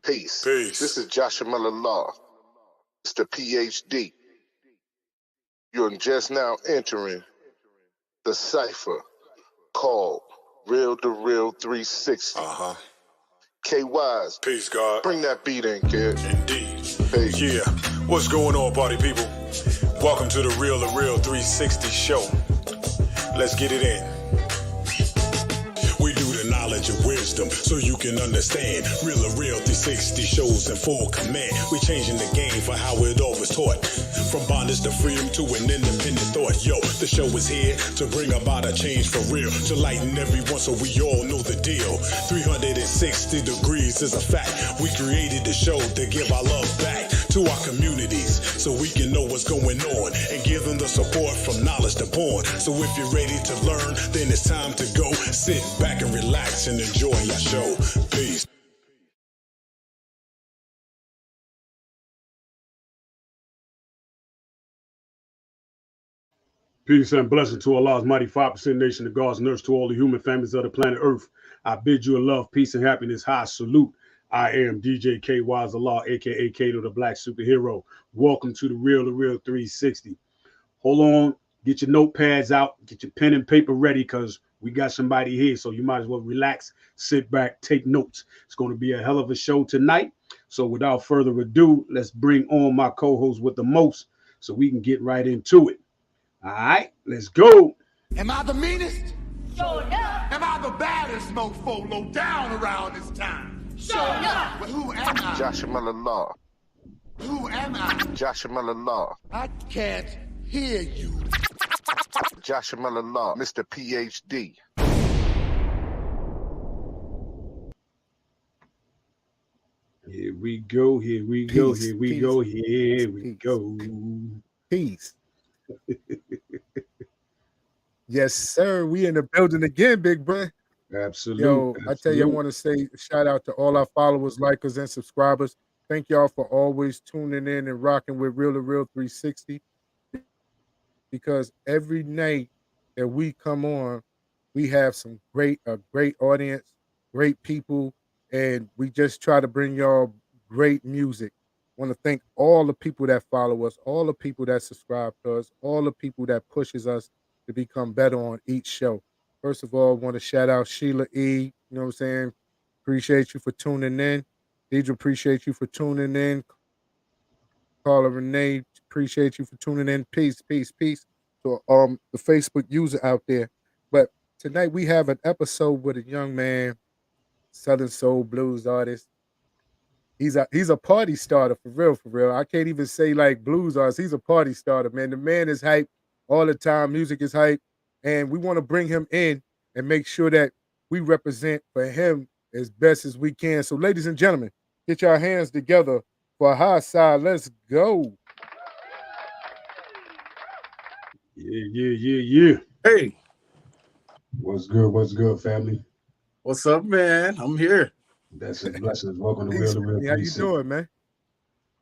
Peace. Peace. This is Joshua Miller Law, Mr. PhD. You're just now entering the cipher called Real2reel360. KYs. Peace, God. Bring that beat in, kid. Indeed. Peace. Yeah. What's going on, party people? Welcome to the Real2reel360 show. Let's get it in. We do the knowledge of wisdom so you can understand. Real2reel360 shows in full command. We changing the game for how it all was taught. From bondage to freedom to an independent thought. Yo, the show is here to bring about a change for real. To lighten everyone so we all know the deal. 360 degrees is a fact. We created the show to give our love back to our communities so we can know what's going on and give them the support from knowledge to born. So if you're ready to learn, then it's time to go. Sit back and relax and enjoy our show. Peace. Peace and blessing to Allah's mighty 5% nation, the God's nurse to all the human families of the planet Earth. I bid you a love, peace, and happiness. High salute. I am DJ KY's Allah, aka Kato, the Black Superhero. Welcome to the Real2reel360. Hold on, get your notepads out, get your pen and paper ready, because we got somebody here. So you might as well relax, sit back, take notes. It's going to be a hell of a show tonight. So without further ado, let's bring on my co-host with the most so we can get right into it. All right, let's go. Am I the meanest? Sure enough. Am I the baddest mofo low down around this time? Sure enough. But who am I? Joshua Miller Law. Who am I? Joshua Miller Law. I can't hear you. Joshua Miller Law, Mr. PhD. Here we go, here we go, Peace, here we peace, go, here we peace. go. Peace. Yes, sir. We in the building again, big bro. Absolutely. Yo, I tell you, I want to say shout out to all our followers, likers, and subscribers. Thank y'all for always tuning in and rocking with Real2reel360. Because every night that we come on, we have some great audience, great people, and we just try to bring y'all great music. Want to thank all the people that follow us, all the people that subscribe to us, all the people that pushes us to become better on each show. First of all, I want to shout out Sheila E. You know what I'm saying? Appreciate you for tuning in. Deidre, appreciate you for tuning in. Carla Renee, appreciate you for tuning in. Peace, peace, peace to the Facebook user out there. But tonight we have an episode with a young man, Southern Soul blues artist. He's a party starter for real. I can't even say like blues artist. He's a party starter, man. The man is hype all the time. Music is hype. And we want to bring him in and make sure that we represent for him as best as we can. So, ladies and gentlemen, get your hands together for Hisyde. Let's go. Yeah. Hey, What's good, family? what's up, man? I'm here. That's a blessing. Welcome to Peace, Real2reel360. how you doing, man?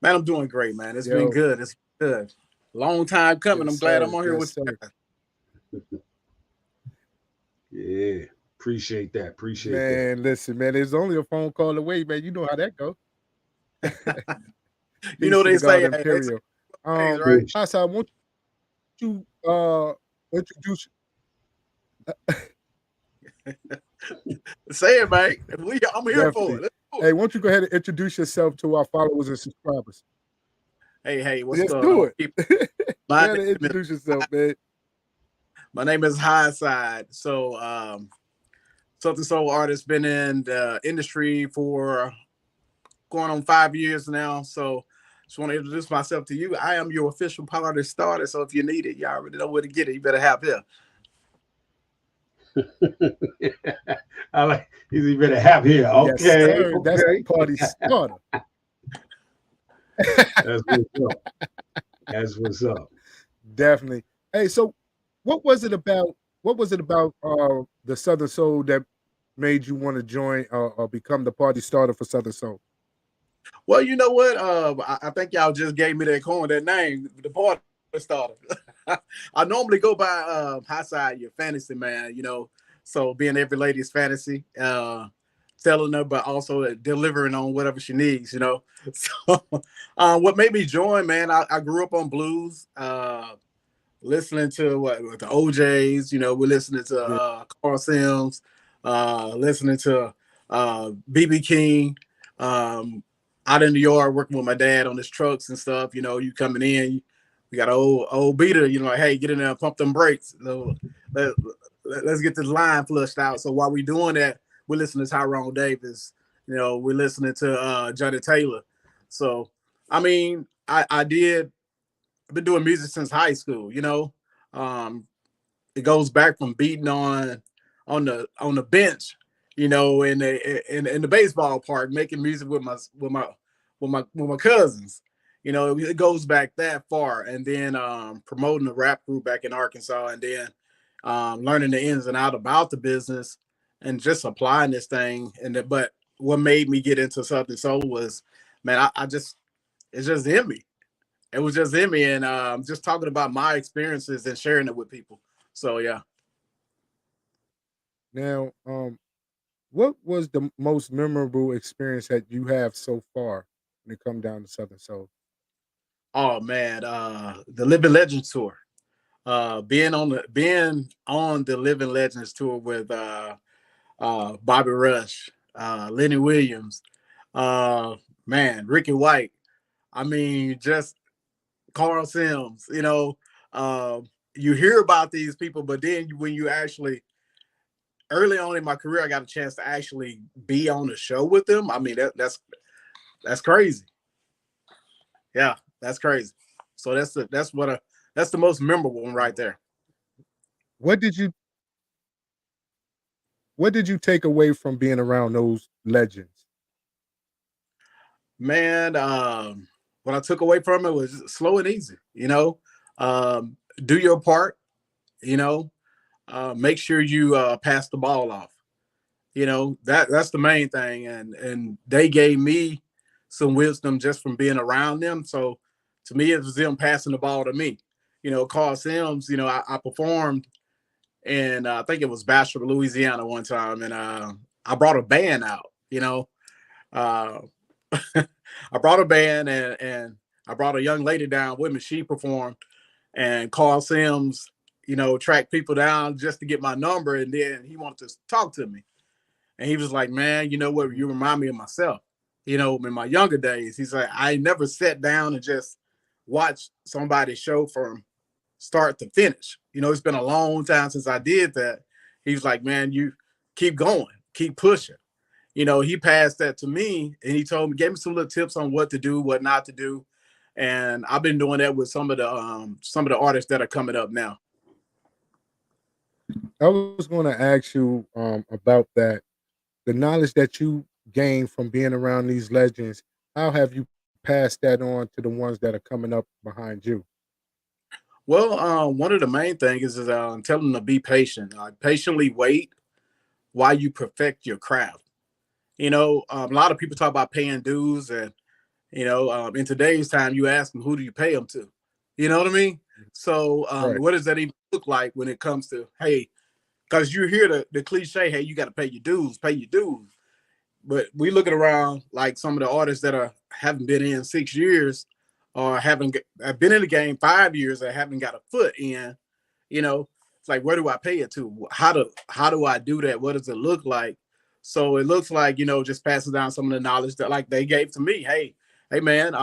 Man, I'm doing great, man. It's Yo. been good. It's good. Long time coming. Yes, I'm glad sir. I'm on here Yes, with sir. you. Yeah, appreciate that. Man, listen, man, it's only a phone call away, man. You know how that goes. You know they say, hey, Imperial. right? Hisyde, won't you introduce? Say it, man. I'm here for it. Let's go. Hey, won't you go ahead and introduce yourself to our followers and subscribers? Hey, what's Let's going do on? it. My Go ahead and name introduce yourself, man. My name is Hisyde. So, Southern Soul artist, been in the industry for going on 5 years now. So, just want to introduce myself to you. I am your official party starter. So, if you need it, you already know where to get it. You better have here. I like he's even a half here. Okay, Yes, sir. okay. That's the party starter. That's what's up. That's what's up. Definitely. Hey, so what was it about the Southern Soul that made you want to join or become the party starter for Southern Soul? Well, you know what? I think y'all just gave me that name, the party starter. I normally go by Hisyde, your fantasy man, you know. So being every lady's fantasy. telling her, but also delivering on whatever she needs, you know. So what made me join, man, I grew up on blues, listening to what the OJs, you know, we're listening to Yeah. Carl Sims, listening to BB King, out in the yard working with my dad on his trucks and stuff. You know, you coming in, we got an old beater, you know, like, hey, get in there and pump them brakes. So let's get this line flushed out. So while we're doing that, we're listening to Tyrone Davis, you know, we're listening to Johnny Taylor. So I mean, I've been doing music since high school, you know. Um, it goes back from beating on the bench, you know, in the baseball park, making music with my cousins. You know, it goes back that far, and then promoting a rap group back in Arkansas, and then learning the ins and out about the business, and just applying this thing. But what made me get into Southern Soul was, man, I just it's just in me. It was just in me, and just talking about my experiences and sharing it with people. So yeah. Now, what was the most memorable experience that you have so far when it come down to Southern Soul? Oh man, the Living Legends tour. Being on the Living Legends tour with Bobby Rush, Lenny Williams, uh, man, Ricky White. I mean, just Carl Sims. You know, you hear about these people, but then when you actually early on in my career, I got a chance to actually be on the show with them. I mean, that's crazy. Yeah, that's crazy. So that's the most memorable one right there. What did you what did you take away from being around those legends? Man, what I took away from it was slow and easy. You know, do your part. You know, make sure you pass the ball off. You know, that's the main thing, and they gave me some wisdom just from being around them. So to me, it was them passing the ball to me. You know, Carl Sims. You know, I performed, and I think it was Bastrop, Louisiana, one time, and I brought a band out. You know, uh, I brought a band, and I brought a young lady down with me. She performed, and Carl Sims, you know, tracked people down just to get my number, and then he wanted to talk to me. And he was like, man, you know what? You remind me of myself. You know, in my younger days, he's like, I never sat down and just watched somebody show from start to finish. You know, it's been a long time since I did that. He was like, man, you keep going, keep pushing. You know, he passed that to me, and he told me, gave me some little tips on what to do, what not to do. And I've been doing that with some of the artists that are coming up now. I was going to ask you about that. The knowledge that you gain from being around these legends, how have you passed that on to the ones that are coming up behind you? Well, one of the main things is telling them to be patient. Patiently wait while you perfect your craft. You know, a lot of people talk about paying dues, and you know, in today's time, you ask them, who do you pay them to? You know what I mean? So, Right. what does that even look like when it comes to, hey, because you hear the cliche, hey, you got to pay your dues. But we looking around like some of the artists that haven't been in 6 years, or have been in the game 5 years and haven't got a foot in. You know, it's like, where do I pay it to? How do I do that? What does it look like? So it looks like, you know, just passing down some of the knowledge that like they gave to me. Hey man,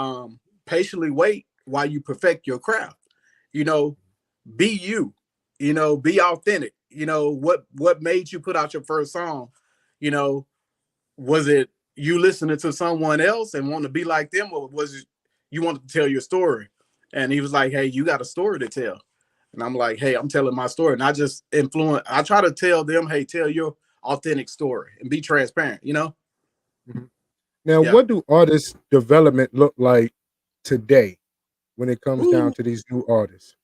patiently wait while you perfect your craft. You know, be you. You know, be authentic. You know, what made you put out your first song? You know, was it you listening to someone else and want to be like them, or was it you wanted to tell your story? And he was like, hey, you got a story to tell. And I'm like, hey, I'm telling my story. And I just influence, I try to tell them, hey, tell your authentic story and be transparent, you know? Mhm. Now, Yeah. what do artist development look like today when it comes down Ooh. to these new artists?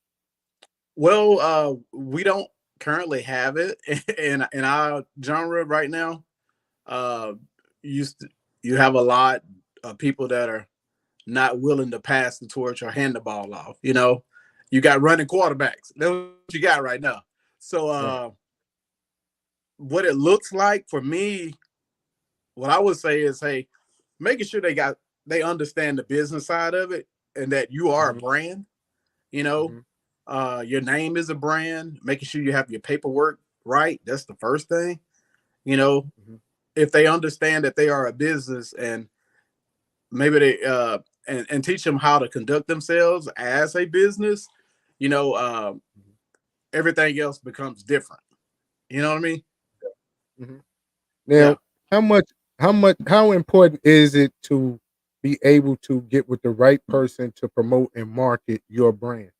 Well, we don't currently have it in our genre right now. Uh, you, you have a lot of people that are not willing to pass the torch or hand the ball off. You know, you got running quarterbacks. That's what you got right now. So Right. what it looks like for me, what I would say is, hey, making sure they understand the business side of it and that you are a brand. You know, your name is a brand. Making sure you have your paperwork right. That's the first thing. You know, if they understand that they are a business and maybe they and teach them how to conduct themselves as a business, you know, everything else becomes different. You know what I mean? Now, Yeah. how important is it to be able to get with the right person to promote and market your brand?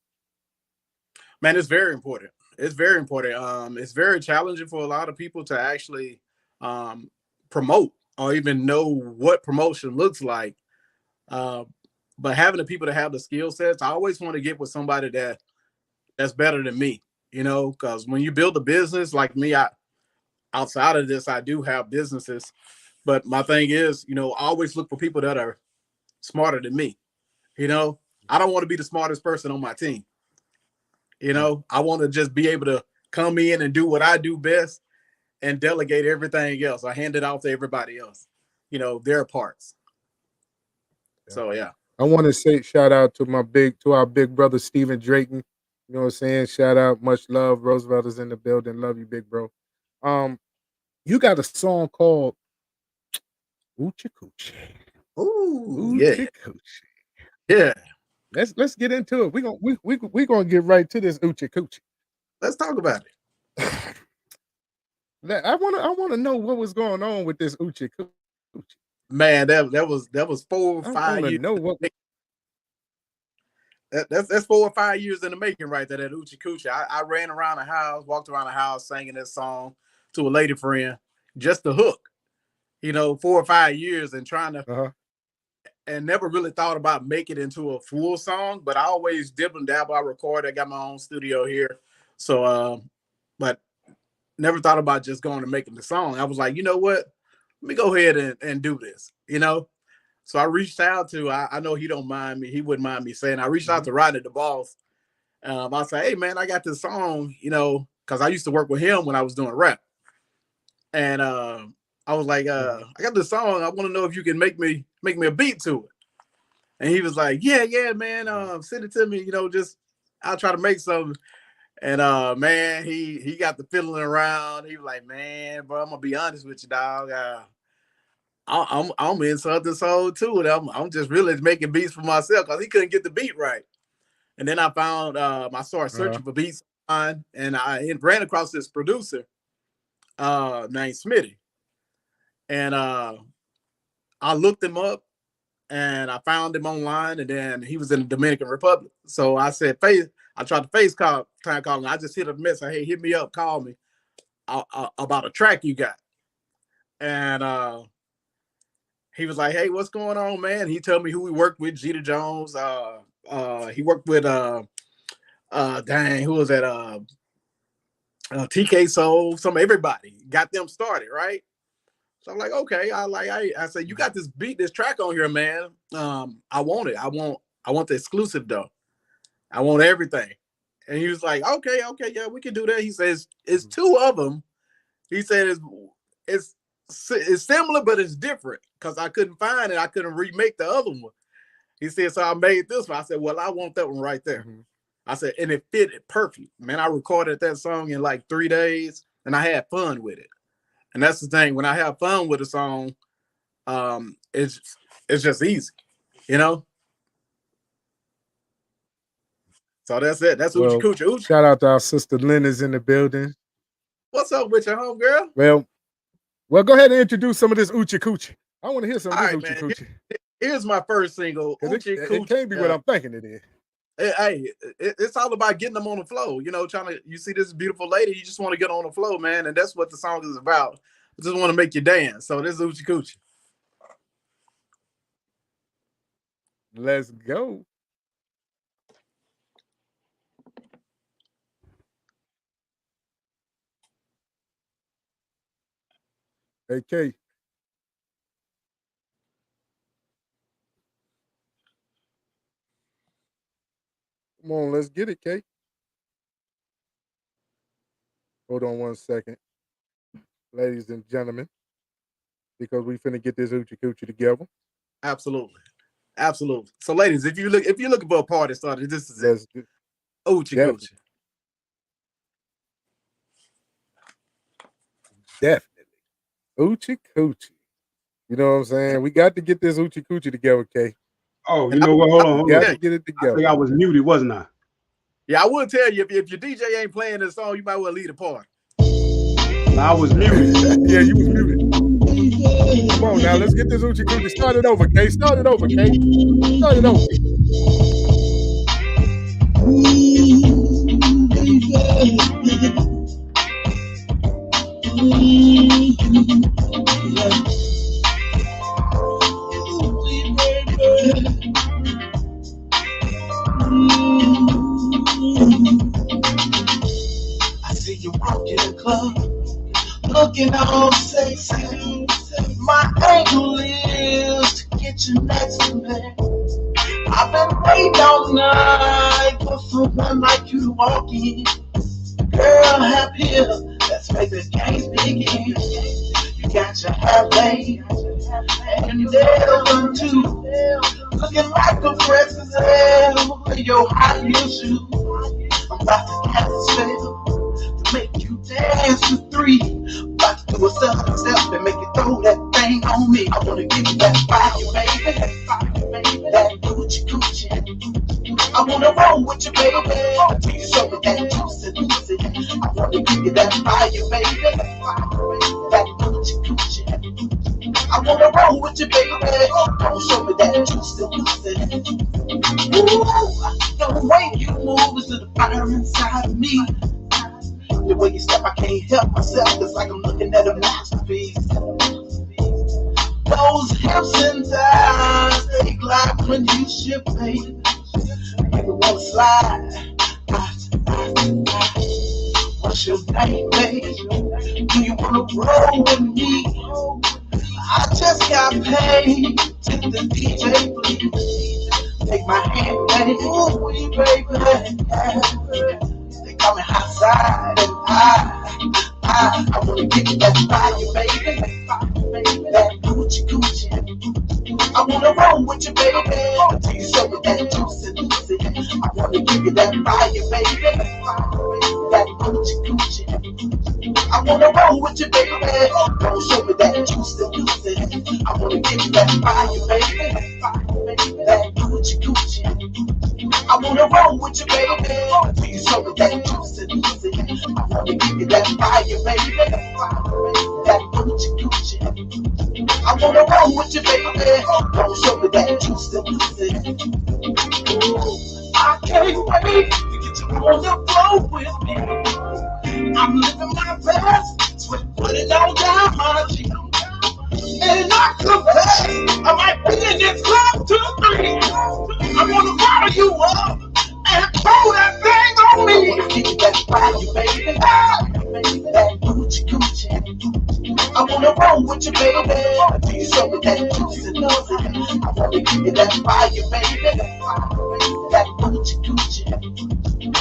Man, it's very important. It's very important. It's very challenging for a lot of people to actually um, promote or even know what promotion looks like. Uh, but having the people that have the skill sets, I always want to get with somebody that's better than me. You know, because when you build a business like me, outside of this, I do have businesses. But my thing is, you know, I always look for people that are smarter than me. You know, I don't want to be the smartest person on my team. You know, I want to just be able to come in and do what I do best and delegate everything else. I hand it off to everybody else, you know, their parts. So yeah. I want to say shout out to our big brother Stephen Drayton. You know what I'm saying? Shout out, much love. Roosevelt is in the building. Love you, big bro. You got a song called Oochie Coochie. Ooh, yeah. Oochie Coochie. Yeah. Let's get into it. We gonna get right to this Oochie Coochie. Let's talk about it. I wanna know what was going on with this Oochie Coochie. Man, that was 4 or I 5 wanna years. know what. That's 4 or 5 years in the making right there, that Oochie Coochie. I ran around the house, walked around the house singing this song to a lady friend, just the hook, you know, 4 or 5 years and trying to, and never really thought about making it into a full song, but I always dip and dabble. I record, I got my own studio here. So but never thought about just going and making the song. I was like, you know what? Let me go ahead and do this, you know? So I reached out to, I know he don't mind me, he wouldn't mind me saying, I reached out to Rodney the Boss. I said, hey man, I got this song, you know, because I used to work with him when I was doing rap. And I was like, I got this song. I want to know if you can make me a beat to it. And he was like, yeah, man, send it to me, you know, just I'll try to make something. And man, he got the fiddling around. He was like, man, bro, I'm gonna be honest with you, dog. I'm in Southern Soul too, and I'm just really making beats for myself because he couldn't get the beat right. And then I found I started searching for beats online, and I ran across this producer named Smitty, and I looked him up and I found him online, and then he was in the Dominican Republic. So I said, I tried to try to call him. I just hit a message, hey, hit me up, call me about a track you got. And he was like, hey, what's going on, man? He told me who he worked with, Jeter Jones. He worked with dang, who was that? TK Soul, everybody got them started, right? So I'm like, okay, I said, you got this track on here, man. I want it. I want the exclusive though. I want everything. And he was like, okay, yeah, we can do that. He says it's two of them. He said it's similar, but it's different because I couldn't find it. I couldn't remake the other one. He said, so I made this one. I said, well, I want that one right there. I said, and it fit it perfect. Man, I recorded that song in like 3 days and I had fun with it. And that's the thing. When I have fun with a song, it's just easy, you know? So that's it. That's Oochie Well, Coochie. Oochie. shout out to our sister Lynn is in the building. What's up with your home girl? Well, go ahead and introduce some of this Oochie Coochie. I want to hear some of this Oochie Man. Coochie. Here's my first single. Oochie Coochie. It can't be what I'm thinking it is. Hey, it's all about getting them on the flow. You know, you see this beautiful lady, you just want to get on the flow, man. And that's what the song is about. I just want to make you dance. So this is Oochie Coochie. Let's go. Hey, Kay. Come on, let's get it, Kay. Hold on one second. Ladies and gentlemen. because we finna get this hoochie coochie together. Absolutely. Absolutely. So, ladies, if you're looking for a party starter, this is Let's it. Oochie coochie. Definitely. Hoochie coochie. You know what I'm saying? We got to get this hoochie coochie together, K. Oh, you know what? Hold on. Got to get it I together. think I was muted, wasn't I? Yeah, I would tell you if your DJ ain't playing this song, you might well leave the party. I was muted. Yeah, you was muted. Come on now, let's get this hoochie coochie. Start it over, K. Start it over, K. Start it over. I see you walk in the club, looking all sexy. My angle is to get you next to me. I've been waiting all night for someone like you to walk in. Girl, have here, let's make the games begin. You got your hair laid, and your nails too. Looking like a fresh gazelle in your high heel shoes. I'm about to cast a spell to make you dance to 3. About to do a step and make you throw that thing on me. I wanna give you that fire, baby. That coochie coochie. I wanna roll with you, baby. Until you show me that juicy. I wanna give you that fire, baby. That coochie coochie. I wanna roll with you, baby. Don't show me that juicy. Ooh, the way you move is to the fire inside of me. The way you step, I can't help myself. It's like I'm looking at a masterpiece. Those hips and thighs, they glide when you shift, baby. Make me wanna slide. What's your name, baby? Do you wanna roll with me? I just got paid. Take the DJ, please. Take my hand, baby. Ooh, baby. They call me Hisyde, and I wanna give you that fire, baby. That coochie coochie. I wanna roll with you, baby. Until you show me that juicy. I wanna give you that fire, baby. That coochie coochie. I wanna roll with you, baby. Don't show me that juicy. I wanna give you that fire, baby. That coochie coochie. I wanna roll with you, baby. Until you show me that juicy. I wanna give you that fire, baby. That coochie coochie. I wanna roll with you, baby. Don't show me that juicy. I can't wait to get you on the floor with me. I'm living my best, so put it all down my cheek. And I confess, I might be in this club till 3. I wanna follow you up and throw that thing on me. I wanna give you that fire, baby. That coochie coochie. I wanna roll with you, baby. Until you show me that juicy. I wanna give you that fire, baby. That coochie coochie.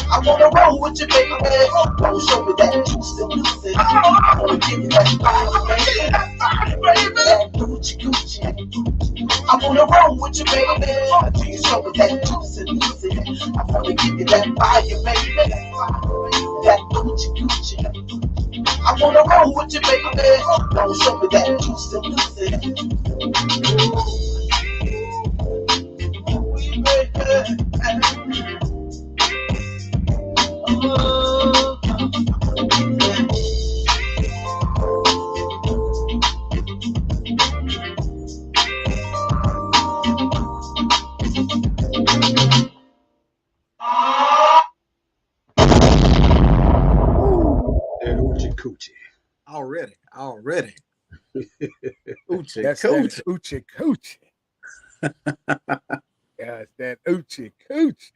I wanna roll with you, baby. Don't show me that juicy. I wanna give you that fire, baby. That coochie coochie. I wanna roll with you, baby. Until you show me that juicy. I wanna give you that fire, baby. That coochie coochie. I wanna roll with you, baby. Don't show me that juicy. That hoochie coochie. Already. Oochie That's coochie. that hoochie coochie. Yeah, it's that hoochie coochie.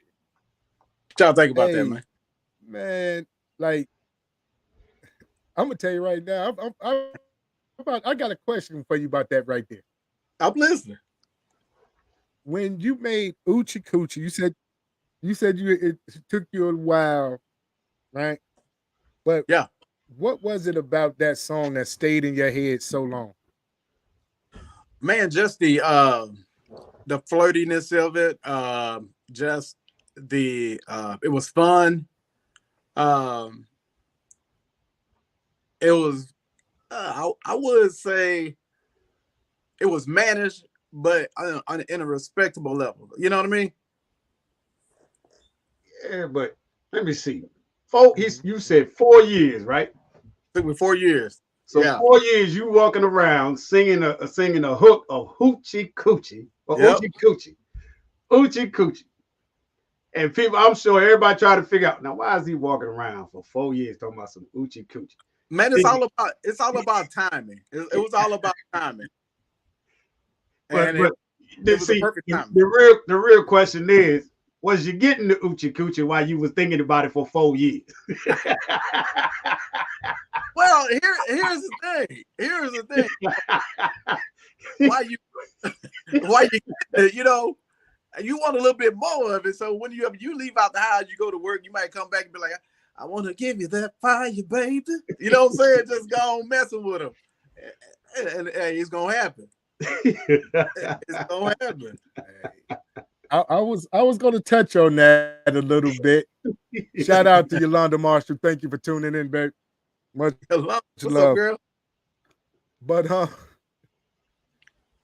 What y'all think about that, man? Man, like, I'm gonna tell you right now. I got a question for you about that right there. I'm listening. When you made Oochie Coochie, you said it took you a while, right? But yeah, what was it about that song that stayed in your head so long? Man, just the flirtiness of it, just the it was fun. Um, it was I would say it was managed, but in a respectable level. You know what I mean? Yeah, but let me see. You said 4 years, right? Took me 4 years. So Yeah. 4 years you walking around singing a hook of Hoochie Coochie or Yep. Oochie Coochie. And people, I'm sure everybody try to figure out now why is he walking around for 4 years talking about some Oochie Coochie? Man, it's all about timing. It was all about timing, But and but it was a see perfect timing. the real question is, was you getting the Oochie Coochie while you was thinking about it for 4 years? Well, here's the thing. Here's the thing. Why you know, you want a little bit more of it. So when you leave out the house, you go to work, you might come back and be like, I want to give you that fire, baby. You know what I'm saying? Just go on messing with him. And it's gonna happen. It's gonna happen. I was going to touch on that a little bit. Shout out to Yolanda Marshall. Thank you for tuning in, babe. Much Hello. What's love, up, girl? But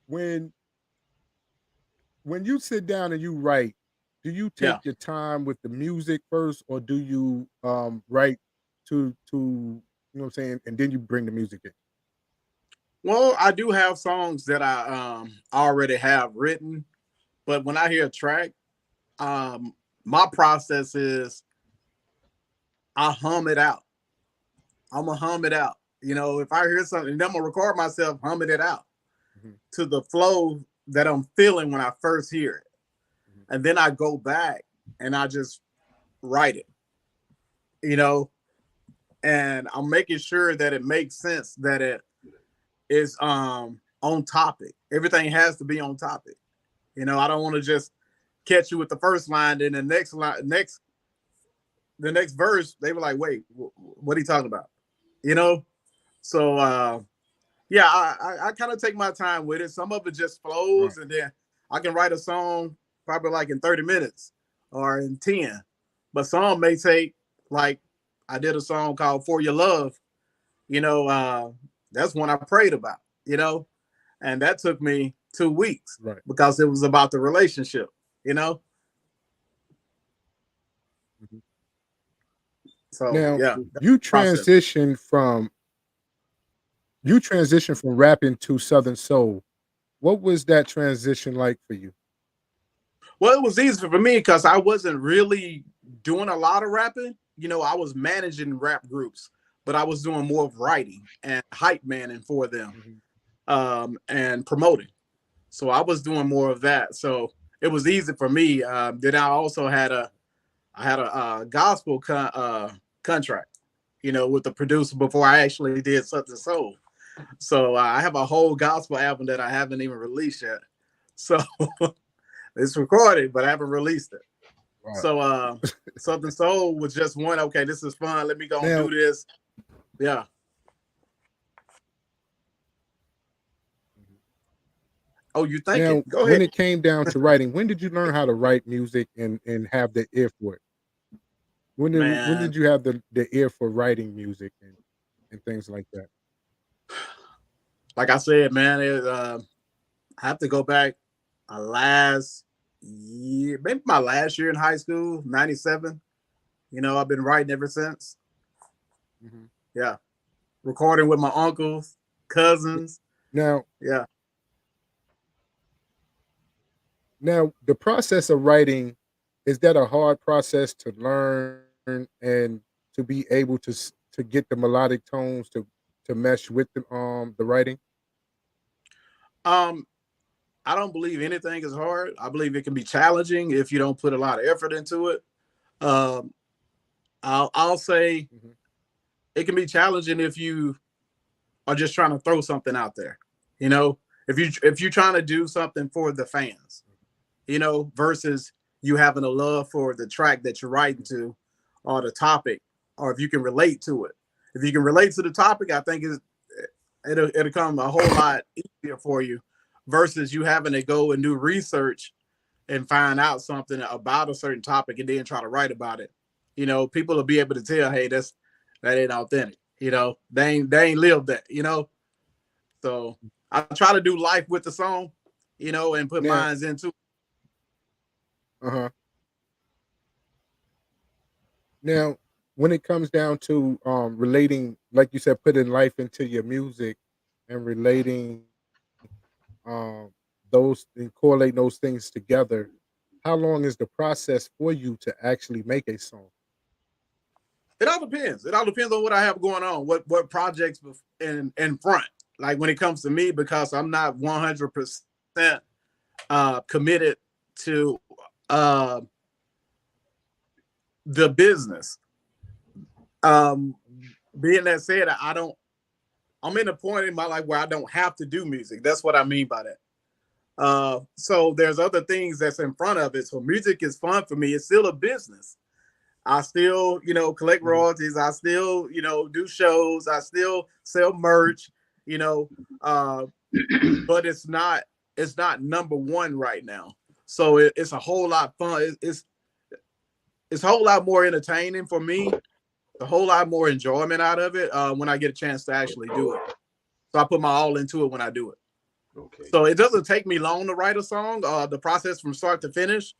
when you sit down and you write, do you take your time with the music first, or do you write to you know what I'm saying, and then you bring the music in? Well, I do have songs that I already have written, but when I hear a track, my process is I hum it out. I'm gonna hum it out. You know, if I hear something, then I'm gonna record myself humming it out to the flow that I'm feeling when I first hear it. And then I go back and I just write it, you know, and I'm making sure that it makes sense, that it is on topic. Everything has to be on topic. You know, I don't want to just catch you with the first line, then the next verse, they were like, wait, what are you talking about? You know? So yeah, I kind of take my time with it. Some of it just flows, and then I can write a song probably like in 30 minutes or in 10. But some may take, like, I did a song called For Your Love. You know, that's one I prayed about, you know, and that took me 2 weeks because it was about the relationship, you know. So Now, yeah, you transition from rapping to Southern Soul. What was that transition like for you? Well, it was easy for me because I wasn't really doing a lot of rapping. You know, I was managing rap groups, but I was doing more of writing and hype manning for them, and promoting. So I was doing more of that. So it was easy for me. Then I also had a gospel contract, you know, with the producer before I actually did Something Soul. So I have a whole gospel album that I haven't even released yet. So it's recorded, but I haven't released it. Right. So Something Soul was just one. Okay, this is fun. Let me go and do this. Yeah. Oh, you think now, it? Go ahead. When it came down to writing, when did you learn how to write music and have the ear for it? When did you have the ear for writing music and things like that? Like I said, man, I have to go back last year, maybe my last year in high school, 97. You know, I've been writing ever since. Yeah. Recording with my uncles, cousins. Now, yeah. Now, the process of writing, is that a hard process to learn and to be able to get the melodic tones to mesh with the writing? I don't believe anything is hard. I believe it can be challenging if you don't put a lot of effort into it. I'll say it can be challenging if you are just trying to throw something out there. You know, if you're trying to do something for the fans, you know, versus you having a love for the track that you're writing to, or the topic, or if you can relate to it. If you can relate to the topic, I think it'll come a whole lot easier for you. versus you having to go and do research and find out something about a certain topic and then try to write about it. You know, people will be able to tell, hey, that ain't authentic. You know, they ain't lived that, you know. So I try to do life with the song, you know, and put mines into it. Uh-huh. Now, when it comes down to relating, like you said, putting life into your music and relating those and correlating those things together, how long is the process for you to actually make a song? It all depends. It all depends on what I have going on, what projects in front. Like when it comes to me, because I'm not 100% committed to the business. Being that said, I'm in a point in my life where I don't have to do music. That's what I mean by that. So there's other things that's in front of it. So music is fun for me. It's still a business. I still, you know, collect royalties. I still, you know, do shows. I still sell merch, you know, but it's not number one right now. So it's a whole lot fun. It's a whole lot more entertaining for me. A whole lot more enjoyment out of it when I get a chance to actually do it. So I put my all into it when I do it. Okay. So it doesn't take me long to write a song. The process from start to finish,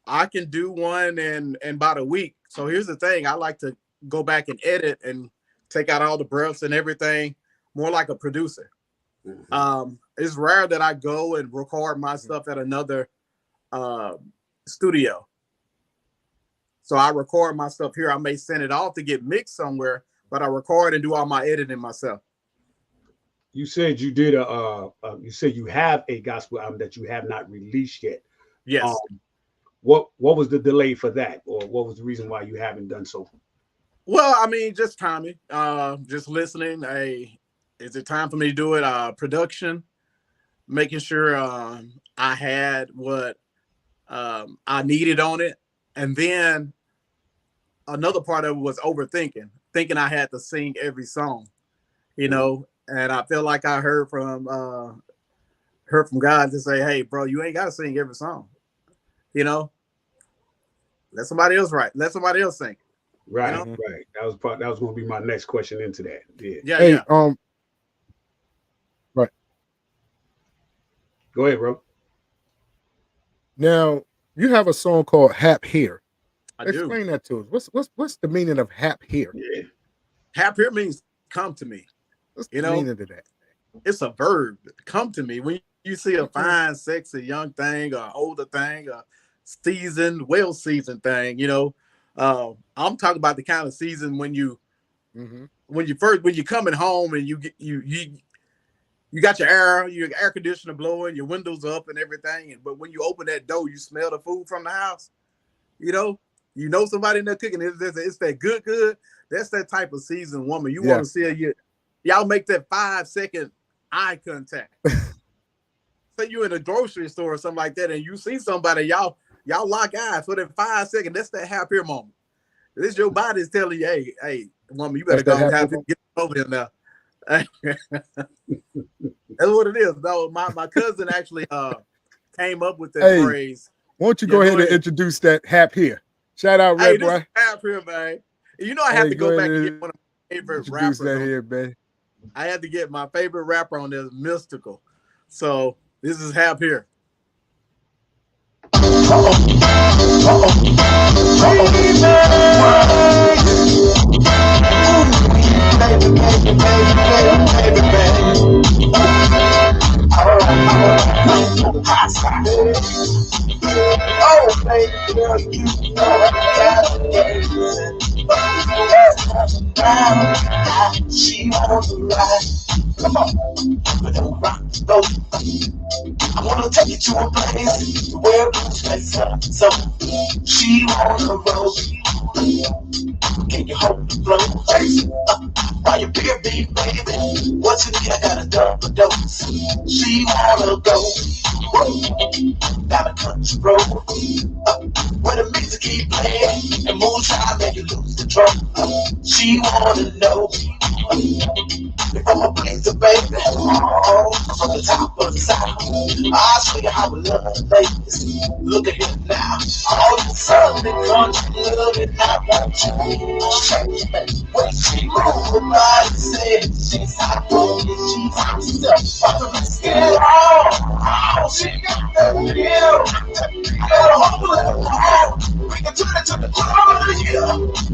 I can do one in about a week. So here's the thing. I like to go back and edit and take out all the breaths and everything, more like a producer. It's rare that I go and record my stuff at another studio. So I record my stuff here. I may send it off to get mixed somewhere, but I record and do all my editing myself. You said you did you said you have a gospel album that you have not released yet. Yes. What was the delay for that, or what was the reason why you haven't done so? Well, I mean, just timing, just listening. Hey, is it time for me to do it? Production, making sure I had what I needed on it. And then another part of it was overthinking, thinking I had to sing every song, you know. And I feel like I heard from God to say, hey, bro, you ain't got to sing every song, you know. Let somebody else write. Let somebody else sing. Right, you know? right. That was going to be my next question into that. Yeah. Hey, right. Go ahead, bro. Now you have a song called "Hap Here." Explain that to us. What's the meaning of "Hap Here"? Yeah. Hap here means come to me. What's you the know, meaning of that? It's a verb. Come to me. When you see a fine, sexy young thing, or older thing, or seasoned, well-seasoned thing, you know, I'm talking about the kind of season when you when you're coming home and you got your air conditioner blowing, your windows up and everything, but when you open that door, you smell the food from the house. You know somebody in there cooking. It's that good. That's that type of seasoned woman. You want to see y'all make that 5-second eye contact. Say you in a grocery store or something like that, and you see somebody, y'all lock eyes for that 5 seconds. That's that happier moment. This your body's telling you, hey, woman, you better go and get over here now. That's what it is. Though my cousin actually came up with that phrase. Why don't you go ahead and introduce that "Hap Here"? Shout out, Red Boy. Hap here, man. You know I have to go back and get one of my favorite rappers. That here, man. I had to get my favorite rapper on this, Mystical. So this is Hap here. Oh, baby girl, you know I got it. She wants to ride. Come on, but don't rock the boat. I wanna take you to a place where blues face up. So she wanna roll. Can you hold the flow? While you peer beat, baby, what you need? I got a double dose. She wanna go. Down a country road, where the music keep playing and moonshine make you lose control. She wanna know if I'm a pleaser, baby. Oh, from the top of the south. I'll show you how we love the ladies. Look at him now. All the southern country love it, I want you. When she moves her body, said she's hot, she's hot stuff. About to be scared. Oh, she got that feel. Got a hole in the wall. We can turn it to the club of the year.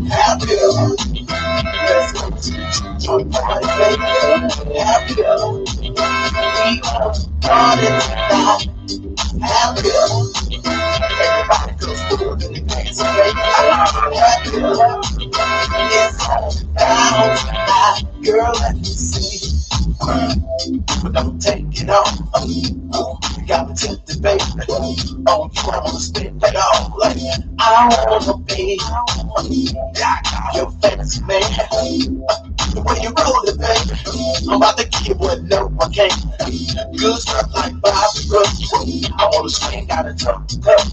Happy. Let's go to the party, baby. Happy. We on party tonight. Happy. Everybody goes through the dance, baby. Happy. It's on down tonight. Girl, let me see. But don't take it off. You got me tempted, baby. Oh, you wanna spend it all. Like, I wanna be your fancy man. The way you roll it, baby. I'm about to give you what no I can't. Good stuff like Bobby Brooks. I wanna swing out and turn it up.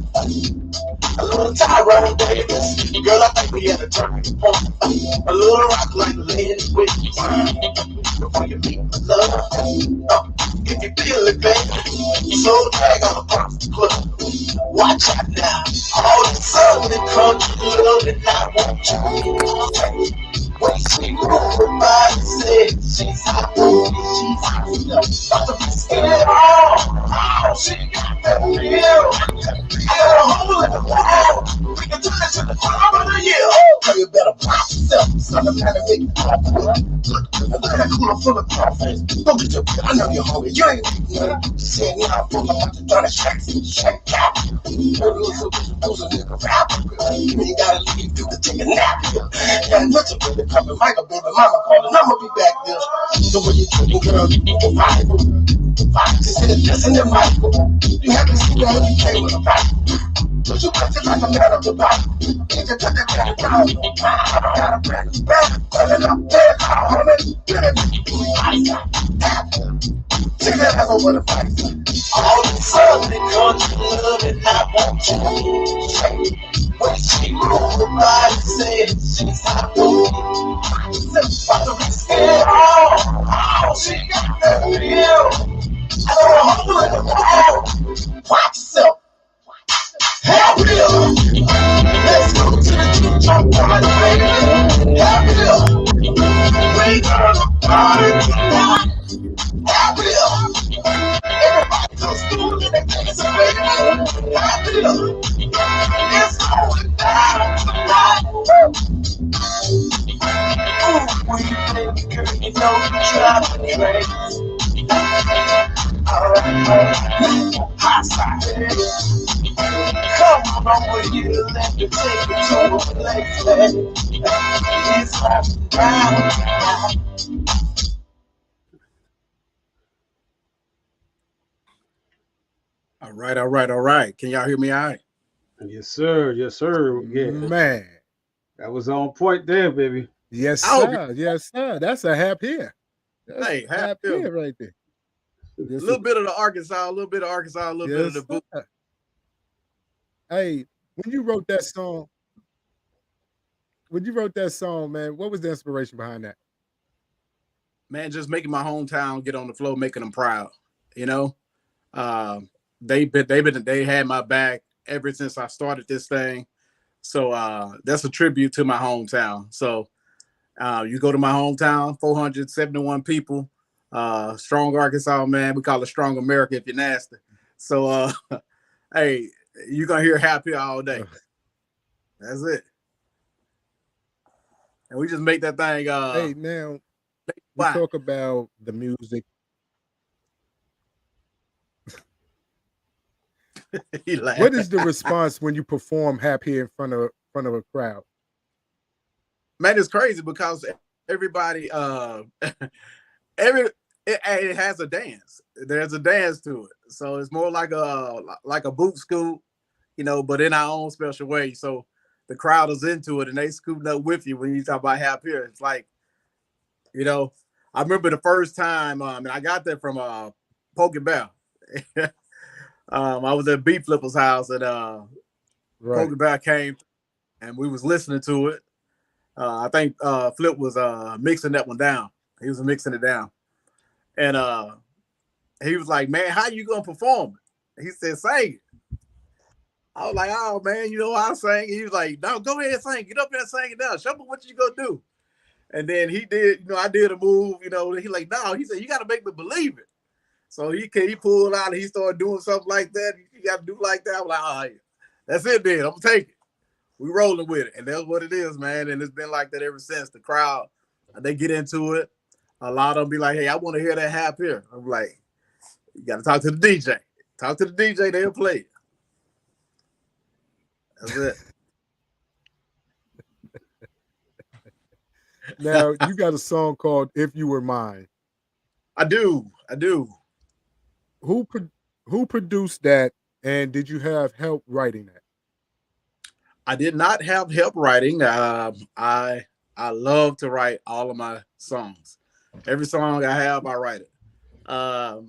A little Tyrone Davis. Girl, I think we had a turning point. A little rock like Lady Whitney. Before you meet my love. If you feel it, baby. So drag on the Bronx Club. Watch out now. All the southern country love and I want you. When she moves her body, said she's hot, she's hot. About to be scared. Oh, she got that feel. Got a hole in the wall. We can turn it to the club of the year. So you better pop yourself. Stop the kind of big pop. Look at that cooler full of crawfish. Don't get your kid. I know you're hungry. You ain't eating nothing. She said, now I'm full of to try to shake out. Every little nigga rap. You gotta leave you to take a nap. Yeah, nothing really coming. Michael, baby, mama calling. I'ma be back there. So when you drinking, girl, you go fight. Just hit it just in the mic. You haven't seen that you came with a fight. But you got to like a man of the body. You just got to get it down. Got a brand new bag. Turn it up, turn it out, homie. Get it, take that ass over the fight. All the southern country love and I want you. When she moves her body, said she's hot. About to be scared. Oh, she got that feel. I got a hole in the wall. Watch yourself. Happy. Let's go to the jump party, baby. Happy. We gonna party tonight. Happy. Everybody goes through the dance, baby. Happy. It's going down tonight. Ooh, when you play the girl, you know you drive me crazy. Alright, Hisyde. Come on with you, let me take you to a place where it's all down. All right. Can y'all hear me all right? Yes, sir. Yes, sir. Yeah, Man. that was on point there, baby. Yes, sir. Yes, sir. That's a happy here. That's Hey, happy here right there. A little bit of the Arkansas, a little bit of Arkansas, a little bit of the boot. Hey, when you wrote that song, man, what was the inspiration behind that? Man, just making my hometown get on the floor, making them proud. You know, they had my back ever since I started this thing. So that's a tribute to my hometown. So you go to my hometown, 471 people, strong Arkansas, man. We call it strong America if you're nasty. So hey, you're gonna hear happy all day. That's it. And we just make that thing hey, now we talk about the music. What is the response when you perform happy in front of a crowd? Man, it's crazy because everybody it has a dance. There's a dance to it. So it's more like a boot scoop, you know, but in our own special way. So the crowd is into it and they scooping up with you when you talk about happy. It's like, you know, I remember the first time, and I got that from Poke Bear. I was at Beat Flipper's house and Poke Bear came and we was listening to it. I think Flip was mixing that one down. He was mixing it down. And he was like, man, how you gonna perform it? He said, sing it. I was like, oh man, you know how I sing? He was like, no, go ahead and sing. Get up there and sing it down. Show me what you gonna do. And then he did, I did a move, he like, no, he said, you gotta make me believe it. So he pulled out and he started doing something like that. You gotta do like that. I was like, oh yeah, that's it then. I'm gonna take it. We rolling with it. And that's what it is, man. And it's been like that ever since. The crowd, they get into it. A lot of them be like, hey, I want to hear that half here. I'm like, you got to talk to the DJ. Talk to the DJ, they'll play it. That's it. Now, you got a song called If You Were Mine. I do. Who produced that, and did you have help writing that? I did not have help writing. I love to write all of my songs. Every song I have, I write it. I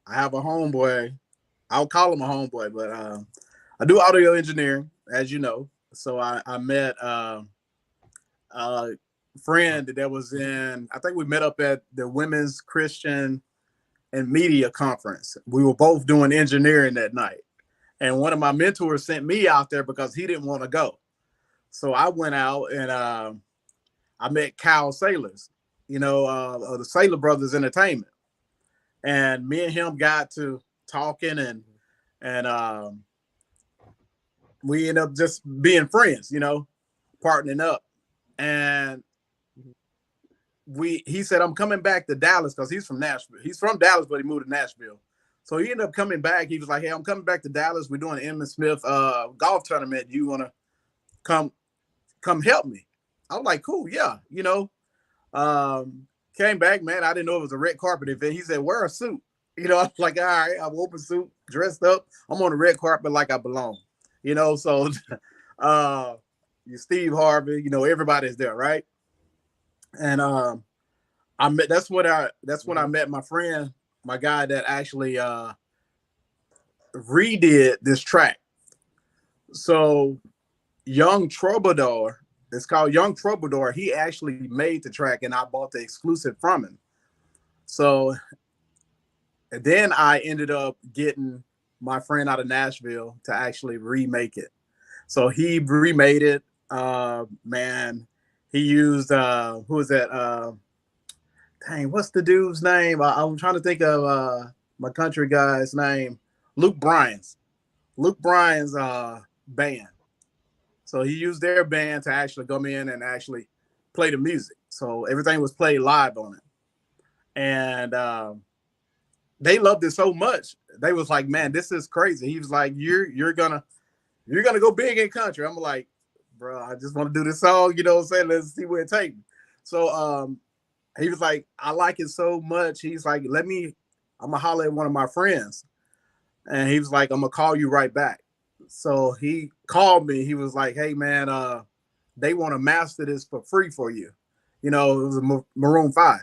have a homeboy. I'll call him a homeboy, but I do audio engineering, as you know. So I met a friend that was I think we met up at the Women's Christian and Media Conference. We were both doing engineering that night. And one of my mentors sent me out there because he didn't want to go. So I went out and I met Kyle Sailors, of the Sailor Brothers Entertainment. And me and him got to talking and we ended up just being friends, partnering up. And he said, I'm coming back to Dallas because he's from Nashville. He's from Dallas, but he moved to Nashville. So he ended up coming back. He was like, hey, I'm coming back to Dallas. We're doing an Emmitt Smith golf tournament. You want to come help me? I was like, cool, yeah. Came back, man. I didn't know it was a red carpet event. He said, wear a suit. I was like, all right, I'm open suit, dressed up. I'm on the red carpet like I belong. So Steve Harvey, everybody's there, right? And that's when I met my friend, my guy that actually redid this track. So Young Troubadour, it's called Young Troubadour. He actually made the track and I bought the exclusive from him. So and then I ended up getting my friend out of Nashville to actually remake it. So he remade it. Man, he used who is that? Dang, what's the dude's name? I'm trying to think of my country guy's name. Luke Bryan's band. So he used their band to actually come in and actually play the music. So everything was played live on it. And they loved it so much. They was like, man, this is crazy. He was like, you're gonna go big in country. I'm like, bro, I just want to do this song, you know what I'm saying? Let's see where it takes me. So he was like, I like it so much. He's like, I'm gonna holler at one of my friends. And he was like, I'm gonna call you right back. So he called me. He was like, hey man, they want to master this for free for you. It was a Maroon 5.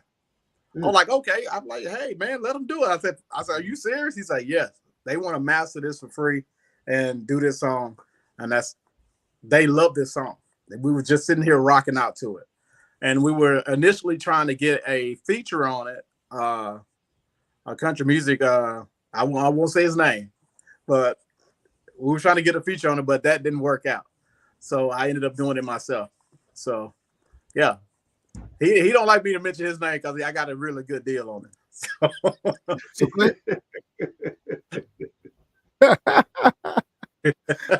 I'm like, okay. I'm like, hey man, let them do it. I said, are you serious? He's like, yes. They want to master this for free and do this song. And they love this song. We were just sitting here rocking out to it. And we were initially trying to get a feature on it. A country music, I won't say his name, but we were trying to get a feature on it, but that didn't work out. So I ended up doing it myself. So yeah. He don't like me to mention his name because I got a really good deal on it.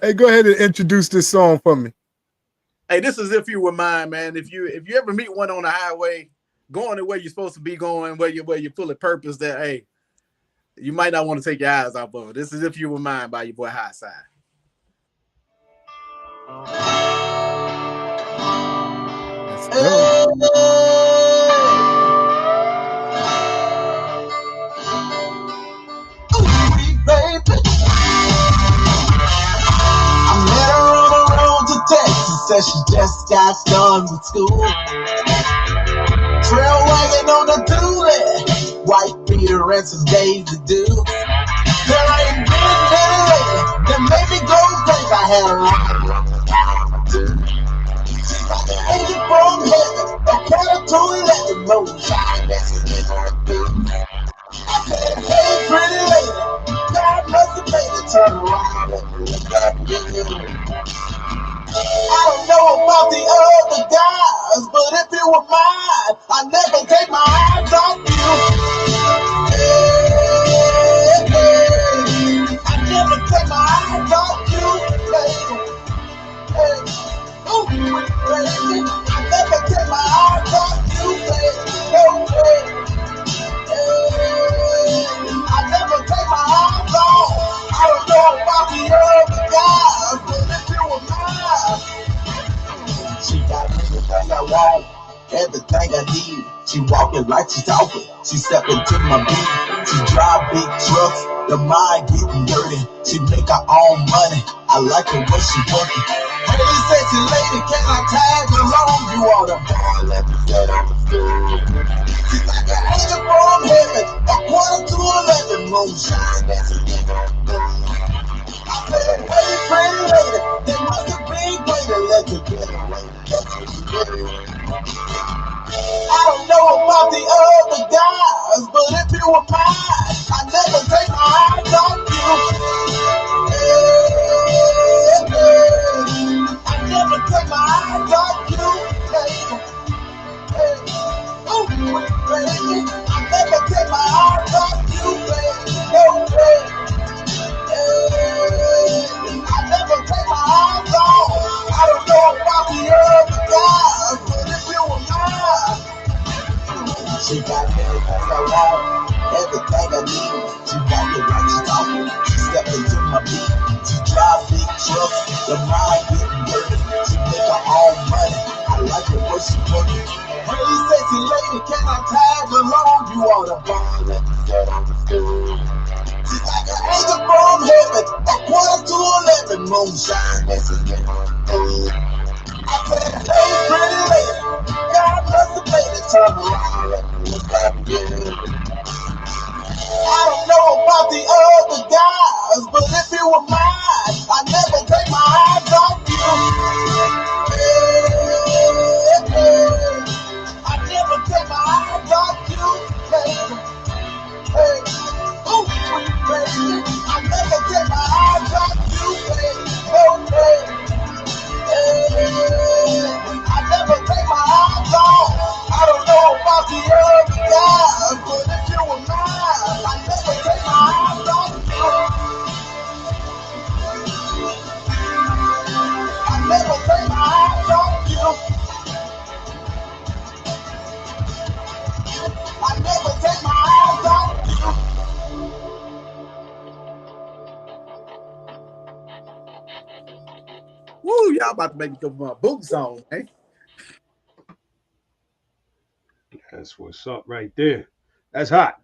Hey, go ahead and introduce this song for me. Hey, this is If You Were Mine, man. If you ever meet one on the highway, going the way you're supposed to be going, where you're full of purpose, that hey, you might not want to take your eyes off of it. This is If You Were Mine by your boy Hisyde. Said she just got started with school. Trail wagging on the dually, white beater and some days to do. There ain't been many lately that made me go think I had a right. Angel from heaven, quarter to 11, moonshine, that's a hey, pretty lady, God must have made it turn around and look up good. I don't know about the other guys, but if it were mine, I'd never take my eyes off you. Hey, hey, I'd never take my eyes off you, baby. Hey, ooh, baby, I'd never take my eyes off you, baby. No way. I never take my eyes off. I don't know about the other guys, but if you were mine, she got everything I want, everything I need. She walking like she talking. She stepping to my beat. She drive big trucks. The mind getting dirty. She make her own money. I like her when she working. Hey, sexy lady, can I tag along? You ought to ball at the set on the stool. She's like an angel from heaven, a quarter to 11, moonshine, that's a I said, hey, pretty lady, there must have been greater, let you get away. I don't know about the other guys, but if you were mine, I'd never take my eyes off you. Hey, hey, I'd never take my eyes off you, baby. Hey, ooh, baby, I'd never take my eyes off you, baby. No way. Hey, I'd never take my eyes off. I don't know about the other guys, but if you were mine, she got everything I want, everything I need. She walking like she talking. She stepping to my beat. She drive big trucks. The mind getting dirty. She make her own money. I like it when she working. Hey, sexy lady, can I tag along? You ought to ball at the set on the stool. She's like an angel from heaven, a quarter to 11, moonshine, that's a I said, hey, pretty lady, God must have made it turn around and look up good. I don't know about the other guys, but if you were mine, I'd never take my eyes off you. Hey, hey, I'd never take my eyes off you, baby. Hey, ooh, baby, I'd never take my eyes off you, baby. Okay. I never take my eyes off. I don't know about the other guys, but if you were mine, I never take my eyes off you. I never take my eyes off you. I never take my eyes off you. Woo, y'all about to make me go for my boot song, man. That's what's up right there. That's hot.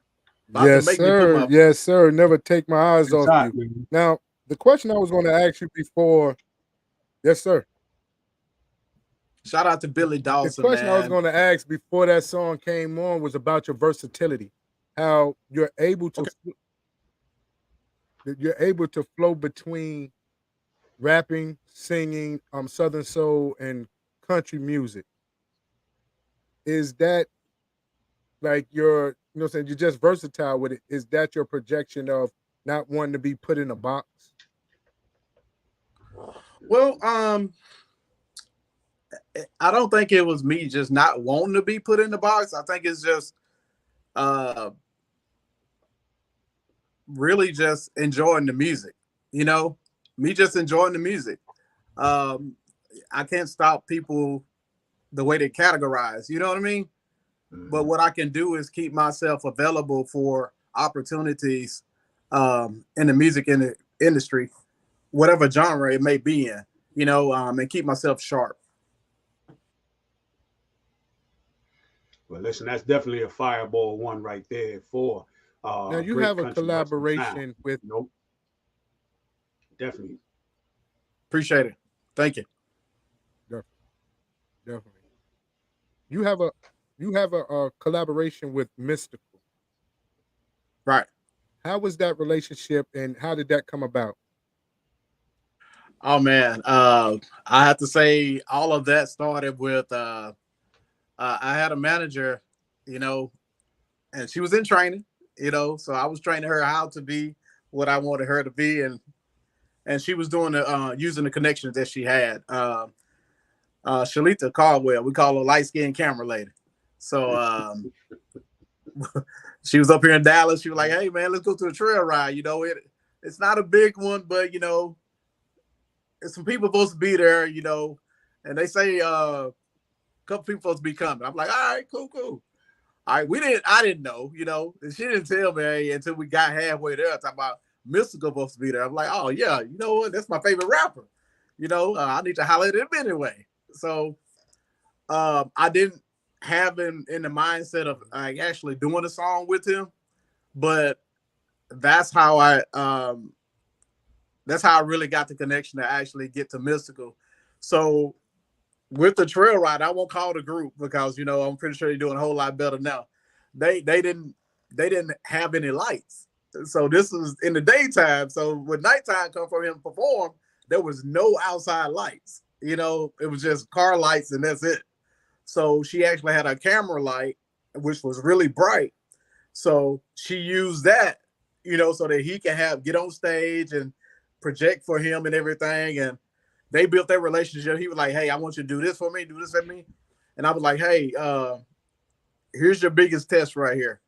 About to Yes, make me put sir. my Yes, sir. Never take my eyes It's off hot, you. man. Now, the question I was going to ask you before, yes, sir. shout out to Billy The Dawson, question I was man. going to ask before that song came on was about your versatility, how you're able to flow between rapping, singing, Southern soul, and country music. Is that like your, saying you're just versatile with it? Is that your projection of not wanting to be put in a box? Well, I don't think it was me just not wanting to be put in the box. I think it's just really just enjoying the music, me just enjoying the music. I can't stop people the way they categorize, you know what I mean? But what I can do is keep myself available for opportunities in the music industry, whatever genre it may be in, and keep myself sharp. Well, listen, that's definitely a fireball one right there for Now you great have a country western sound. collaboration with. Nope. Definitely. Appreciate it. Thank you. Definitely. You have a collaboration with Mystical. Right. How was that relationship and how did that come about? Oh man, I have to say all of that started with I had a manager, you know, and she was in training, you know, so I was training her how to be what I wanted her to be, and she was doing the using the connections that she had. Shalita Caldwell, we call her light skinned camera lady. So she was up here in Dallas. She was like, "Hey man, let's go to a trail ride." You know, it's not a big one, but you know, it's some people supposed to be there. You know, and they say a couple people supposed to be coming. I'm like, all right, cool. All right, I didn't know, you know, and she didn't tell me until we got halfway there. Talking about Mystical supposed to be there. I'm like, oh yeah, you know what? That's my favorite rapper. You know, I need to holler at him anyway. So I didn't have him in the mindset of like actually doing a song with him, but that's how I really got the connection to actually get to Mystical. So with the trail ride, I won't call the group because you know I'm pretty sure they're doing a whole lot better now. They didn't have any lights, so this was in the daytime. So when nighttime come for him to perform, there was no outside lights. You know, it was just car lights and that's it. So she actually had a camera light, which was really bright. So she used that, you know, so that he can get on stage and project for him and everything. And they built their relationship. He was like, "Hey, I want you to do this for me, do this for me." And I was like, "Hey, here's your biggest test right here.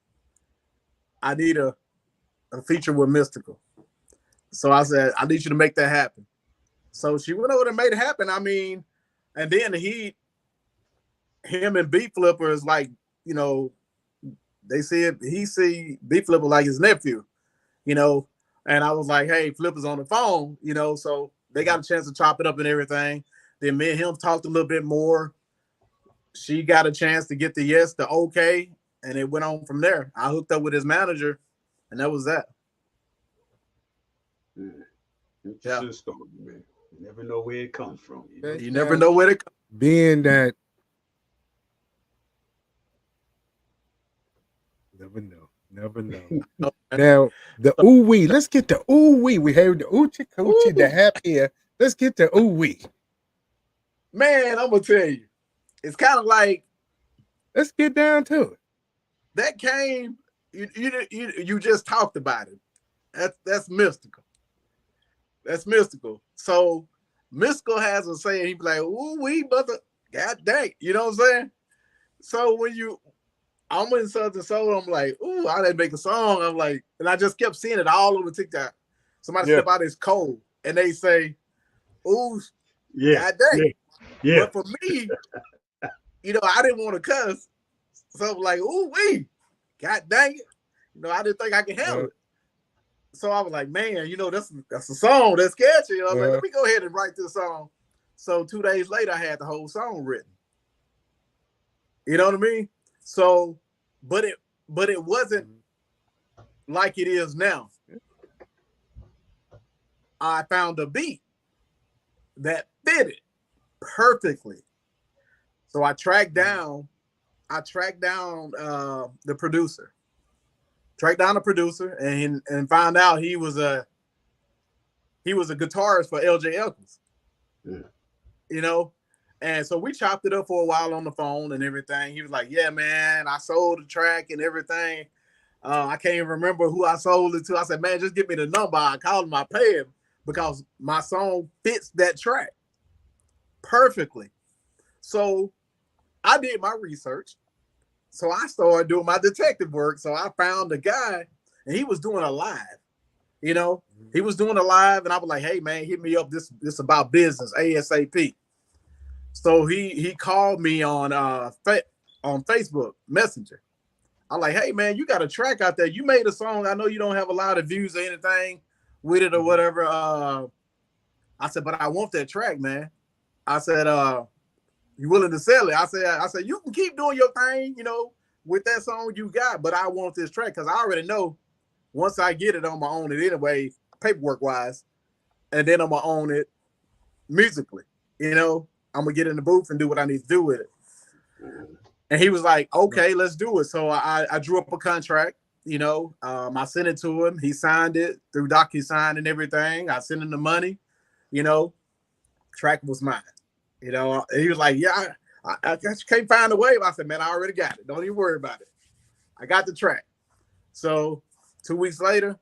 I need a feature with Mystical." So I said, "I need you to make that happen." So she went over and made it happen. I mean, and then him and B Flipper is like, you know, he see B Flipper like his nephew, you know. And I was like, "Hey, Flipper's on the phone," you know, so they got a chance to chop it up and everything. Then me and him talked a little bit more. She got a chance to get the yes, the okay, and it went on from there. I hooked up with his manager, and that was that. Interesting story, man. You never know where it comes from. You never know where it comes. Being that, never know. Now the ooh wee. Let's get the ooh wee. We heard the oochie coochie, the happy. Let's get the ooh wee. Man, I'm gonna tell you, it's kind of like. Let's get down to it. That came. You just talked about it. That's Mystical. That's Mystical. So Mystical has a saying. He be like, "Ooh wee, mother, god dang," you know what I'm saying? So when I'm in Southern Soul, I'm like, "Ooh, I didn't make a song." I'm like, and I just kept seeing it all over TikTok. Somebody step out is cold, and they say, "Ooh, god dang." Yeah. But for me, you know, I didn't want to cuss, so I'm like, "Ooh wee, god dang it." You know, I didn't think I could handle it. So I was like, man, you know, that's a song that's catchy. I was like, let me go ahead and write this song. So 2 days later, I had the whole song written. You know what I mean? So, but it wasn't like it is now. I found a beat that fit it perfectly. So I tracked down the producer. Tracked down the producer and found out he was a guitarist for LJ Elkins. You know, and so we chopped it up for a while on the phone and everything. He was like, "Yeah, man, I sold the track and everything. I can't even remember who I sold it to." I said, "Man, just give me the number. I called him, I pay him because my song fits that track perfectly." So I did my research. So I started doing my detective work. So I found a guy, and he was doing a live. You know, he was doing a live, and I was like, "Hey, man, hit me up. This about business ASAP." So he called me on Facebook Messenger. I'm like, "Hey, man, you got a track out there. You made a song. I know you don't have a lot of views or anything with it or whatever." I said, "But I want that track, man." I said, "You willing to sell it?" I said, "You can keep doing your thing, you know, with that song you got, but I want this track because I already know once I get it, I'm gonna own it anyway, paperwork wise, and then I'm gonna own it musically. You know, I'm gonna get in the booth and do what I need to do with it." And he was like, "Okay, let's do it." So I drew up a contract. You know, I sent it to him. He signed it through DocuSign and everything. I sent him the money. You know, track was mine. You know, he was like, "Yeah, I just can't find the wave. I said, man, I already got it. Don't even worry about it. I got the track. So 2 weeks later,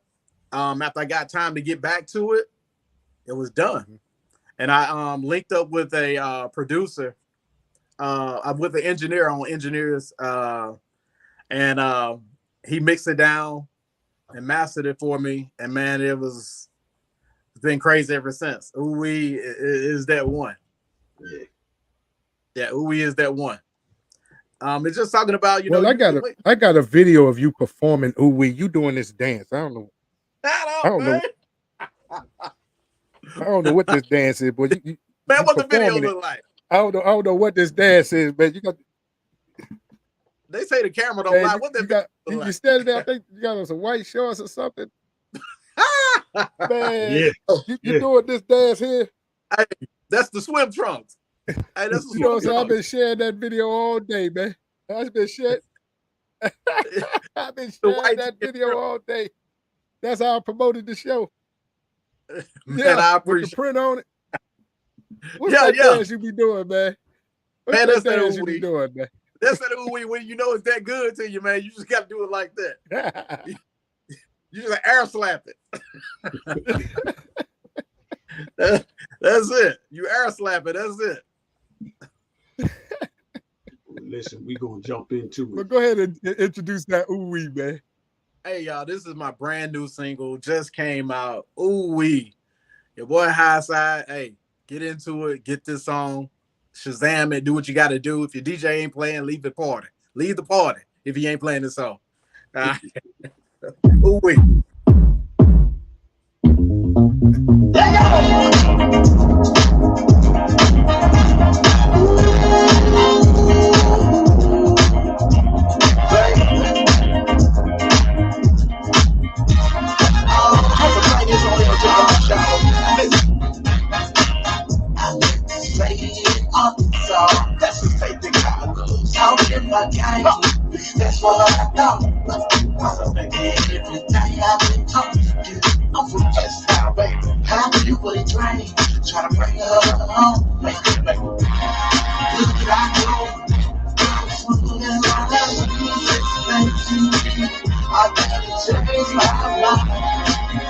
after I got time to get back to it, it was done. And I linked up with a producer. I'm with an engineer on Engineers. And he mixed it down and mastered it for me. And man, it's been crazy ever since. Ooh is that one. Yeah, ooh is that one. It's just talking about, well, I got a video of you performing ooh wee. You doing this dance. I don't know. I don't know what this dance is, but you man, what the video look like? I don't know what this dance is, man. You got. They say the camera don't lie. What you standing there? I think you got on some white shorts or something. Man, you doing this dance here? Hey, that's the swim trunks. Hey, that's the swim trunks. I've been sharing that video all day, man. I've been sharing that video all day. That's how I promoted the show. Man, I appreciate with the print on it. What's that dance you be doing, man? Man, that's that dance you be doing, man. That's that ooh wee when you know it's that good to you, man. You just got to do it like that. You just air slap it. That's it. You air slap it. That's it. Listen, we gonna jump into it. But go ahead and introduce that ooh wee, man. Hey y'all, this is my brand new single. Just came out. Ooh wee. Your boy Hisyde. Hey, get into it. Get this song. Shazam it. Do what you got to do. If your DJ ain't playing, leave the party. Leave the party if he ain't playing this song. Ooh wee. That's just take the goggles out in my game. That's what I thought. I'm every day I've been talking to you. I'm from West Side, baby. How do you put it drain? Try to bring her home. Make it, baby. Look at I go. Smooth and my life. I gotta change my life.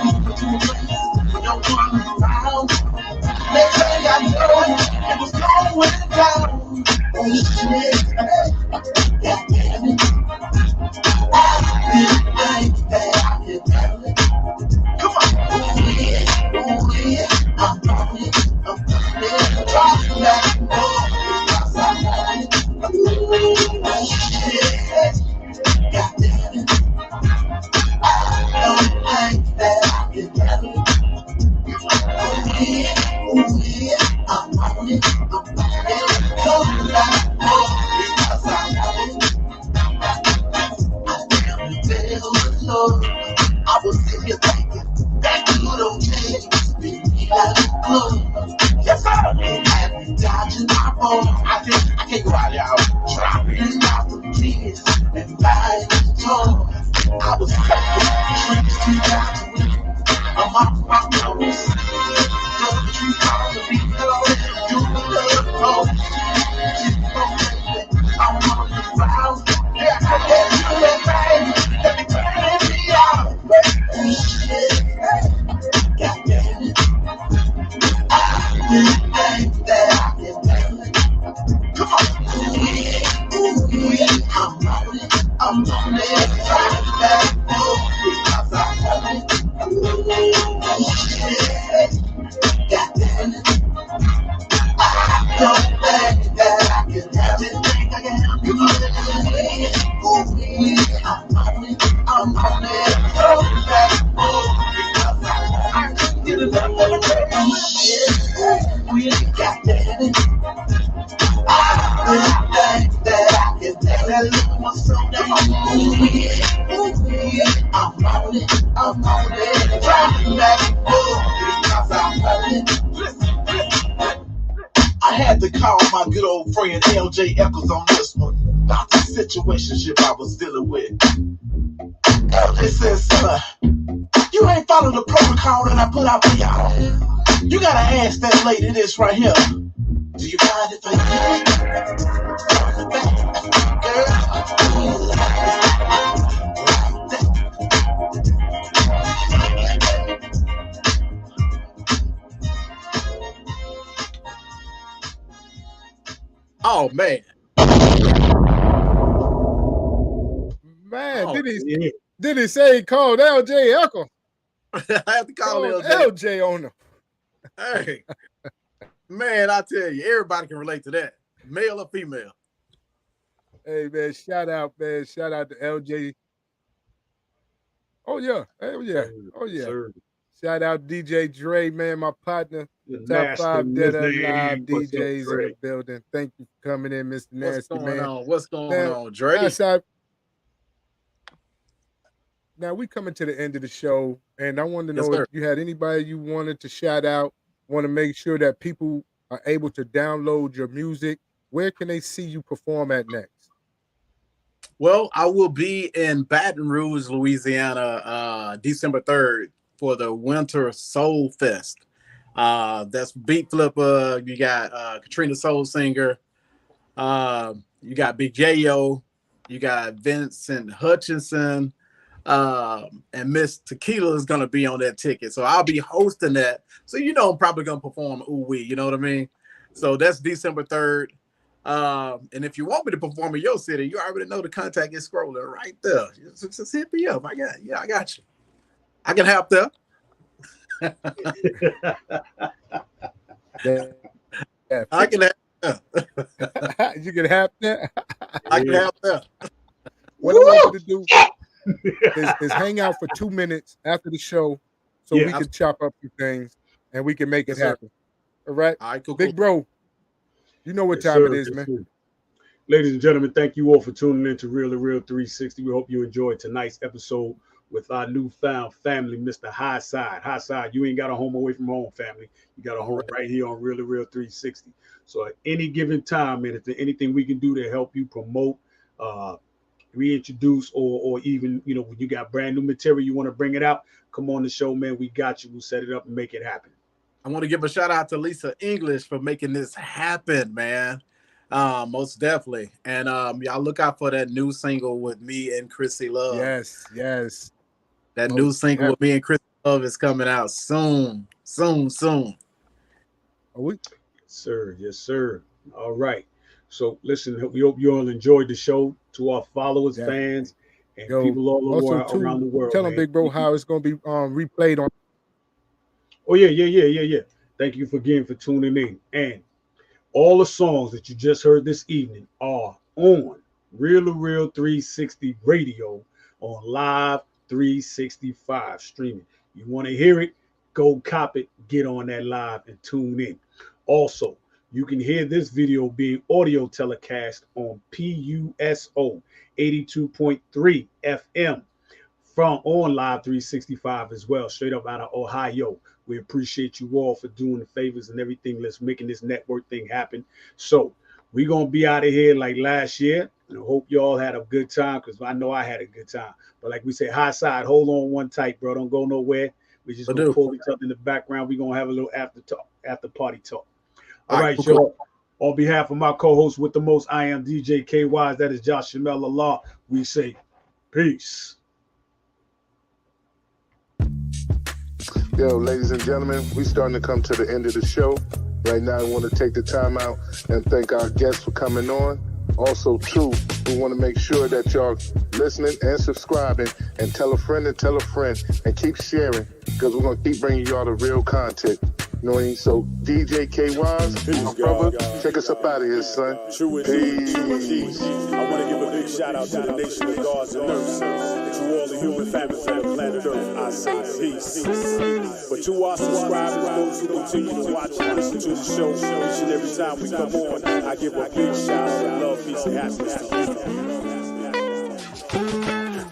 Moving to a place where no one around. Next thing I know, it was going down. Oh shit, yeah, damn it. I didn't think that I could tell it. Come on, ooh yeah, I'm on it, drop back, because I love it. Oh shit, yeah, damn it. I don't think that I could tell it. Ooh yeah, I'm on it, don't lie, because I love it. I damn tell the Lord, I was sitting here thinking, that good old days, being out of the club. Yes, I been dodging my phone. I can't go out there, dropping out the kids and buying the toy. I was taking trips to California. I'm off my nose. Don't you call me because you love me. I'm on the ground. Yeah, I can't do that, baby. Let me turn me out. Oh shit. God damn it. I didn't think that I could tell it. Come on. Ooh, yeah. I'm on it. I'm on it. Try that. Because I love it. Oh shit. God damn it. I don't think that I can have it. Think I can have it. Ooh, yeah. I'm on it. I'm on it. Throw that. Because I couldn't get enough of it. Oh shit. We got damn it. I don't think that I can have that little one so damn. Ooh, yeah. I'm on it. I'm on it. Try that. Because I love it. I had to call my good old friend LJ Eccles on this one about the situationship I was dealing with. LJ says, son, you ain't following the protocol that I put out for y'all. You gotta ask that lady this right here. Do you ride it for you? Front or back? Girl, do you like that? Oh man. Man, Oh, did he say he called LJ Echo? I have to call Called LJ. LJ on him. Hey, man, I tell you, everybody can relate to that, male or female. Hey man, shout out to LJ. Oh yeah, Sir. Shout out DJ Dre, man, my partner. The Top Nasty 5 Dead or Nasty. Alive What's up, DJs in Dre? the building. Thank you for coming in, Mr. What's Nasty, going man. on? What's going Now, on, Dre? Now we coming to the end of the show, and I wanted to Yes, know sir. if you had anybody you wanted to shout out. Want to make sure that people are able to download your music. Where can they see you perform at next? Well, I will be in Baton Rouge, Louisiana, December 3rd for the Winter Soul Fest. That's Beat Flipper. You got Katrina Soul Singer. You got Big J.O. You got Vincent Hutchinson. And Miss Tequila is gonna be on that ticket, so I'll be hosting that. So I'm probably gonna perform Ooh Wee, you know what I mean? So that's December 3rd. And if you want me to perform in your city, you already know the contact is scrolling right there. Just hit me up. I got you. I can help there. Yeah, I can help there. you can have that. I can help there. What I want you to do is hang out for 2 minutes after the show so we can chop up some things and we can make it happen. All right? All right, cool. Big bro, you know what time it is, man. Sir. Ladies and gentlemen, thank you all for tuning in to Real2reel360. We hope you enjoyed tonight's episode with our newfound family, Mr. Hisyde. Hisyde, you ain't got a home away from home, family. You got a home right here on Real2reel360. So at any given time, man, if there's anything we can do to help you promote, reintroduce, or even, when you got brand new material, you want to bring it out, come on the show, man. We got you. We'll set it up and make it happen. I want to give a shout out to Lisa English for making this happen, man. Most definitely. And y'all look out for that new single with me and Chrissy Love. Yes. That new single with me and Chrissy Love is coming out soon. Yes, sir. All right. So listen, we hope you all enjoyed the show. To our followers, fans, and people all over around the world. Tell them, Big Bro, how it's going to be replayed on. Oh, yeah. Thank you again for tuning in. And all the songs that you just heard this evening are on Real2reel360 Radio on Live 365 streaming. You want to hear it? Go cop it, get on that live and tune in. Also, you can hear this video being audio telecast on PUSO 82.3 FM on Live 365 as well, straight up out of Ohio. We appreciate you all for doing the favors and everything. Let's making this network thing happen. So we're going to be out of here like last year. And I hope you all had a good time, because I know I had a good time. But like we say, Hisyde, hold on one tight, bro. Don't go nowhere. We just going to pull each other in the background. We're going to have a little after party talk. All right, y'all. On behalf of my co-host with the most, I am DJ KY. That is Josh Shamel Allah. We say peace. Yo, ladies and gentlemen, we starting to come to the end of the show. Right now, I want to take the time out and thank our guests for coming on. Also, too, we want to make sure that y'all listening and subscribing, and tell a friend and keep sharing, because we're going to keep bringing y'all the real content. You know what I mean? So, DJ KY, my brother, take us up out of here, son. Peace. I want to give a big shout out to the nation of gods and nurses, to all the human families on the planet Earth. I say peace. But to our subscribers, those who continue to watch and listen to the show each and every time we come on, I give a big shout out of love, peace, and happiness to you.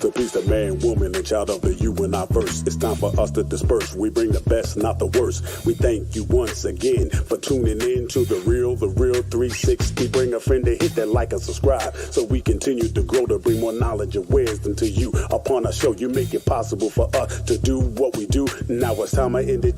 The beast of man, woman, and child of the you and I verse. It's time for us to disperse. We bring the best, not the worst. We thank you once again for tuning in to the Real 360. Bring a friend to hit that like and subscribe, so we continue to grow, to bring more knowledge and wisdom to you. Upon our show, you make it possible for us to do what we do. Now it's time I end it.